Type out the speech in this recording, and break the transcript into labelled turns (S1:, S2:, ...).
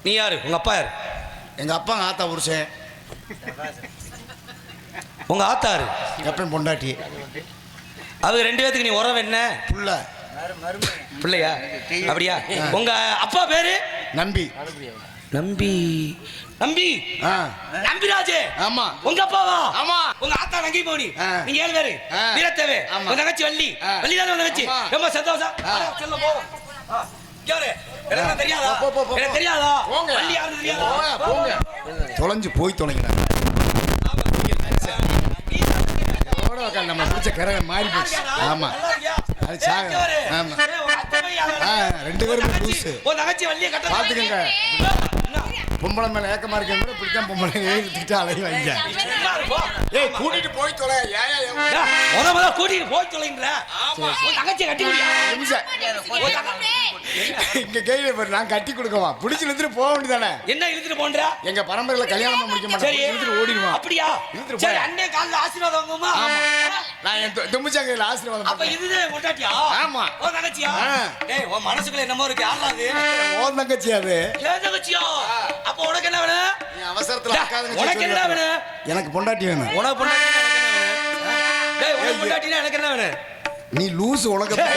S1: நீ யாரு? உங்க அப்பா யாரு?
S2: எங்க அப்பா ஆத்தா புருஷன்.
S1: உங்க ஆத்தாரு
S2: எப்பயும் பொண்டாட்டி.
S1: அவங்க 2 பேத்துக்கு நீ உறவு என்ன?
S2: புள்ள.
S1: பிள்ளையா? அப்படியா? உங்க அப்பா பேரு?
S2: நம்பி.
S1: நம்பி. நம்பி நம்பிராஜே.
S2: ஆமா.
S1: உங்க அப்பாவா?
S2: ஆமா.
S1: உங்க ஆத்தா நங்கை போனி. நீங்க 7 பேரு. வீரத்தேவே. உங்க தங்கச்சி வள்ளி. வள்ளி தானே உங்க தங்கச்சி? ரொம்ப சந்தோஷம். செல்ல போ. யாரு? எனக்கு தெரியாதா? எனக்கு தெரியாதா? வள்ளி யாரு தெரியாதா?
S2: போங்க. தொலைஞ்சு போய் தொலைங்கடா. நம்ம பிடிச்ச கரை மாறி போச்சு. ஆமா. அது சாக. ஆமா. 2 பேரும் லூசு.
S1: உங்க தங்கச்சி வள்ளியை கட்ட
S2: பாத்துக்கங்க. பொம்பளை மேல ஏக்கமா இருக்கேன் கூட இப்படித்தான் பொம்பளை ஏறிட்டு அலைய வைங்க. ஏய் கூட்டிட்டு போய் தொலை.
S1: முத கூட்டிட்டு போய் தொலைங்கற. உன் தங்கச்சி கட்டி குடியா?
S2: நிமிஷம். இங்க கையில பாரு நான் கட்டி கொடுக்கவா? புடிச்சு இழுத்துட்டு போக வேண்டியதானே?
S1: என்ன இழுத்துட்டு போன்றா?
S2: எங்க பரம்பரையில கல்யாணமா முடிக்க மாட்டேன். இழுத்துட்டு ஓடிடுவான்.
S1: அப்படியா? சரி அண்ணே கால்ல ஆசீர்வாதம் வாங்குமா?
S2: ஆமா. நான் என் தும்புச்சாங்கையில ஆசீர்வாதம்
S1: அப்ப இதுவே முட்டாட்டியா?
S2: ஆமா.
S1: உன் தங்கச்சியா? டேய் உன் மனசுக்குள்ள என்னமோ இருக்கு. யாரா அது?
S2: உன் தங்கச்சி அது.
S1: ஏன் தங்கச்சியா? அப்ப உனக்கு என்ன வேணும்?
S2: நீ அவசரத்துல அக்காதங்க.
S1: உனக்கு என்ன வேணும்?
S2: எனக்கு பொண்டாட்டி வேணும்.
S1: உனக்கு பொண்டாட்டி எனக்கு என்ன வேணும்? டேய் உனக்கு பொண்டாட்டினா எனக்கு என்ன வேணும்?
S2: நீ லூஸ் உலகத்துல